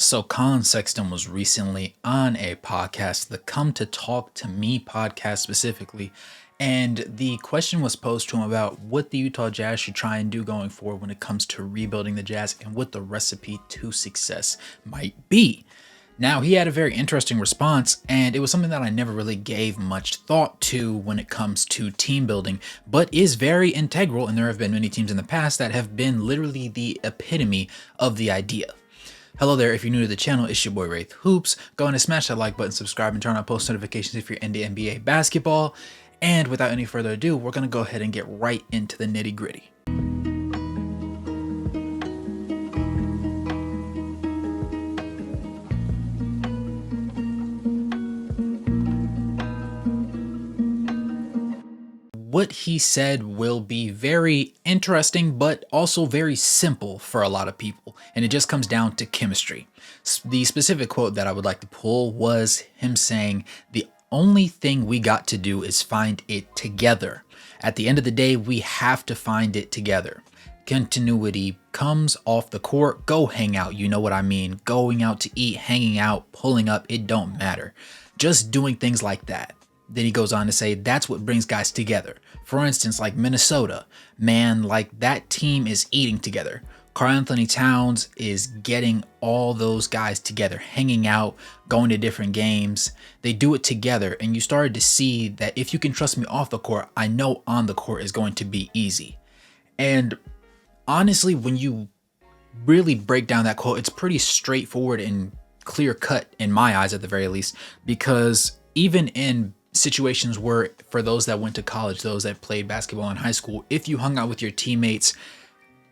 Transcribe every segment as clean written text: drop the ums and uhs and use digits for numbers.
So Colin Sexton was recently on a podcast, the Come to Talk to Me podcast specifically, and the question was posed to him about what the Utah Jazz should try and do going forward when it comes to rebuilding the Jazz and what the recipe to success might be. Now, he had a very interesting response, and it was something that I never really gave much thought to when it comes to team building, but is very integral, and there have been many teams in the past that have been literally the epitome of the idea. Hello there, if you're new to the channel, it's your boy Wraith Hoops. Go ahead and smash that like button, subscribe, and turn on post notifications if you're into NBA basketball. And without any further ado, we're going to go ahead and get right into the nitty gritty. What he said will be very interesting, but also very simple for a lot of people, and it just comes down to chemistry. The specific quote that I would like to pull was him saying, "The only thing we got to do is find it together. At the end of the day, we have to find it together. Continuity comes off the court, go hang out, you know what I mean, going out to eat, hanging out, pulling up, it don't matter. Just doing things like that." Then he goes on to say that's what brings guys together. For instance, like Minnesota, man, like that team is eating together. Karl-Anthony Towns is getting all those guys together, hanging out, going to different games. They do it together, and you started to see that if you can trust me off the court, I know on the court is going to be easy. And honestly, when you really break down that quote, it's pretty straightforward and clear cut in my eyes at the very least, because even in situations where, for those that went to college, those that played basketball in high school, if you hung out with your teammates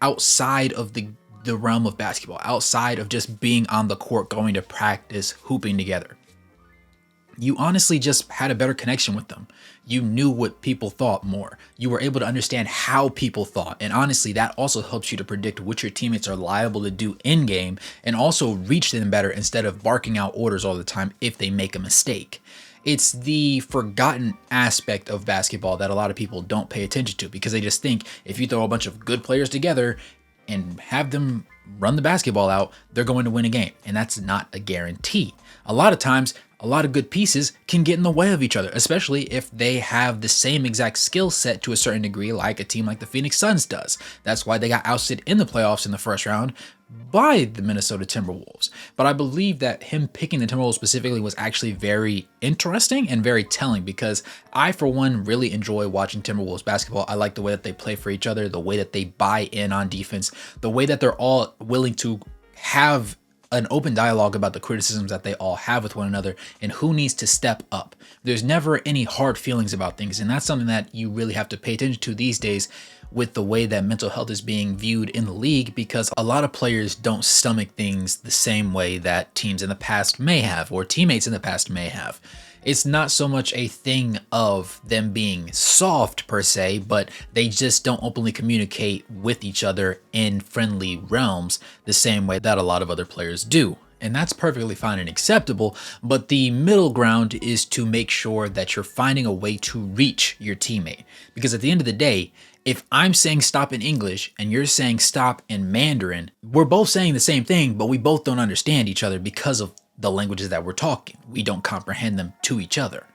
outside of the realm of basketball, outside of just being on the court, going to practice, hooping together, you honestly just had a better connection with them. You knew what people thought more. You were able to understand how people thought. And honestly, that also helps you to predict what your teammates are liable to do in game and also reach them better instead of barking out orders all the time if they make a mistake. It's the forgotten aspect of basketball that a lot of people don't pay attention to because they just think if you throw a bunch of good players together and have them run the basketball out, they're going to win a game. And that's not a guarantee. A lot of times, a lot of good pieces can get in the way of each other, especially if they have the same exact skill set to a certain degree, like a team like the Phoenix Suns does. That's why they got ousted in the playoffs in the first round by the Minnesota Timberwolves. But I believe that him picking the Timberwolves specifically was actually very interesting and very telling because I, for one, really enjoy watching Timberwolves basketball. I like the way that they play for each other, the way that they buy in on defense, the way that they're all willing to have an open dialogue about the criticisms that they all have with one another and who needs to step up. There's never any hard feelings about things, and that's something that you really have to pay attention to these days with the way that mental health is being viewed in the league, because a lot of players don't stomach things the same way that teams in the past may have or teammates in the past may have. It's not so much a thing of them being soft per se, but they just don't openly communicate with each other in friendly realms the same way that a lot of other players do. And that's perfectly fine and acceptable, but the middle ground is to make sure that you're finding a way to reach your teammate. Because at the end of the day, if I'm saying stop in English and you're saying stop in Mandarin, we're both saying the same thing, but we both don't understand each other because of the languages that we're talking. We don't comprehend them to each other.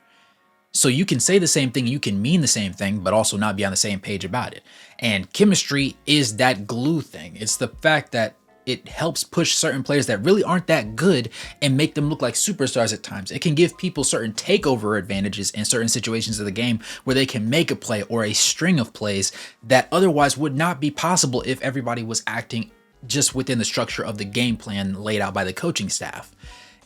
So you can say the same thing, you can mean the same thing, but also not be on the same page about it. And chemistry is that glue thing. It's the fact that it helps push certain players that really aren't that good and make them look like superstars at times. It can give people certain takeover advantages in certain situations of the game where they can make a play or a string of plays that otherwise would not be possible if everybody was acting just within the structure of the game plan laid out by the coaching staff.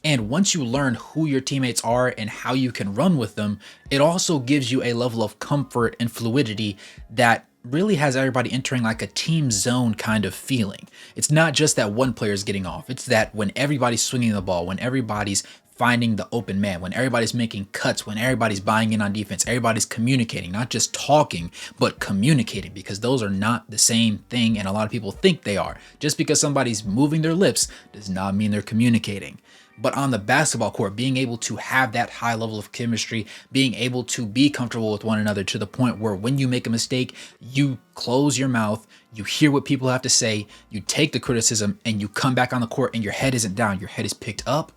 And once you learn who your teammates are and how you can run with them, it also gives you a level of comfort and fluidity that really has everybody entering like a team zone kind of feeling. It's not just that one player is getting off. It's that when everybody's swinging the ball, when everybody's finding the open man, when everybody's making cuts, when everybody's buying in on defense, everybody's communicating, not just talking, but communicating, because those are not the same thing. And a lot of people think they are. Just because somebody's moving their lips does not mean they're communicating. But on the basketball court, being able to have that high level of chemistry, being able to be comfortable with one another to the point where when you make a mistake, you close your mouth, you hear what people have to say, you take the criticism, and you come back on the court and your head isn't down, your head is picked up.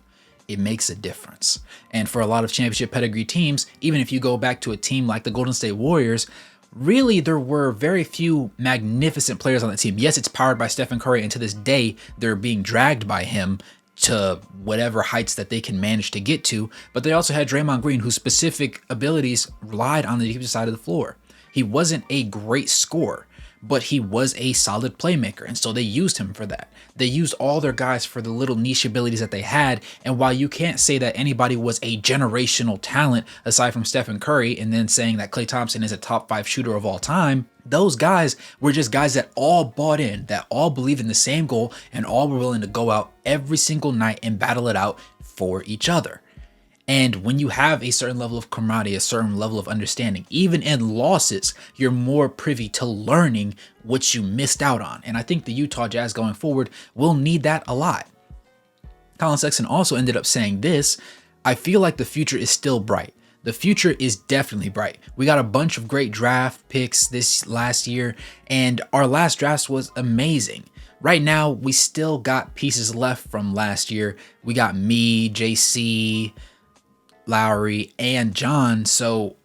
It makes a difference. And for a lot of championship pedigree teams, even if you go back to a team like the Golden State Warriors, really there were very few magnificent players on the team. Yes, it's powered by Stephen Curry, and to this day, they're being dragged by him to whatever heights that they can manage to get to. But they also had Draymond Green, whose specific abilities relied on the defensive side of the floor. He wasn't a great scorer, but he was a solid playmaker, and so they used him for that. They used all their guys for the little niche abilities that they had, and while you can't say that anybody was a generational talent aside from Stephen Curry and then saying that Klay Thompson is a top 5 shooter of all time, those guys were just guys that all bought in, that all believed in the same goal, and all were willing to go out every single night and battle it out for each other. And when you have a certain level of camaraderie, a certain level of understanding, even in losses, you're more privy to learning what you missed out on. And I think the Utah Jazz going forward will need that a lot. Colin Sexton also ended up saying this: I feel like the future is still bright. The future is definitely bright. We got a bunch of great draft picks this last year, and our last draft was amazing. Right now, we still got pieces left from last year. We got me, JC, Lowry, and John. So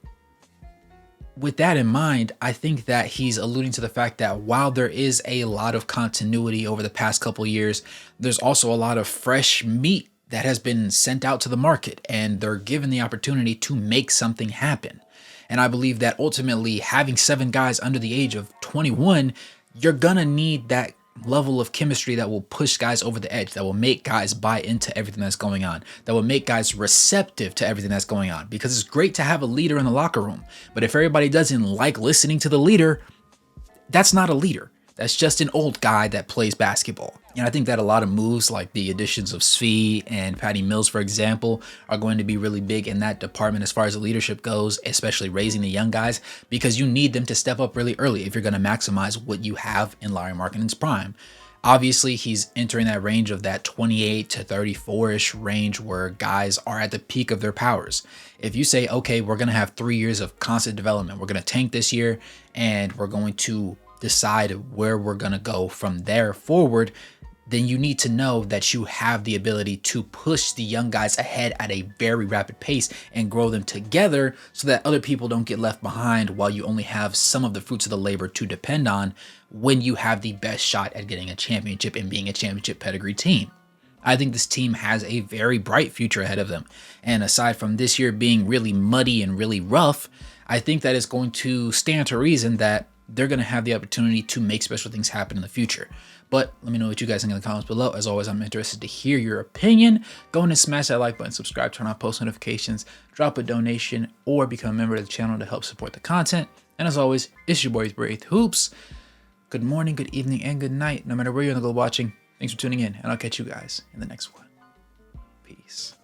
with that in mind, I think that he's alluding to the fact that while there is a lot of continuity over the past couple years, there's also a lot of fresh meat that has been sent out to the market, and they're given the opportunity to make something happen. And I believe that ultimately having 7 guys under the age of 21, you're gonna need that level of chemistry that will push guys over the edge, that will make guys buy into everything that's going on, that will make guys receptive to everything that's going on. Because it's great to have a leader in the locker room, but if everybody doesn't like listening to the leader, that's not a leader. That's just an old guy that plays basketball. And I think that a lot of moves like the additions of Svi and Patty Mills, for example, are going to be really big in that department as far as the leadership goes, especially raising the young guys, because you need them to step up really early if you're going to maximize what you have in Lauri Markkanen's prime. Obviously, he's entering that range of that 28 to 34-ish range where guys are at the peak of their powers. If you say, okay, we're going to have 3 years of constant development, we're going to tank this year, and we're going to decide where we're going to go from there forward, then you need to know that you have the ability to push the young guys ahead at a very rapid pace and grow them together so that other people don't get left behind while you only have some of the fruits of the labor to depend on when you have the best shot at getting a championship and being a championship pedigree team. I think this team has a very bright future ahead of them. And aside from this year being really muddy and really rough, I think that it's going to stand to reason that they're going to have the opportunity to make special things happen in the future. But let me know what you guys think in the comments below. As always, I'm interested to hear your opinion. Go ahead and smash that like button, subscribe, turn on post notifications, drop a donation, or become a member of the channel to help support the content. And as always, it's your boys, Braith Hoops. Good morning, good evening, and good night, no matter where you're in the globe watching. Thanks for tuning in, and I'll catch you guys in the next one. Peace.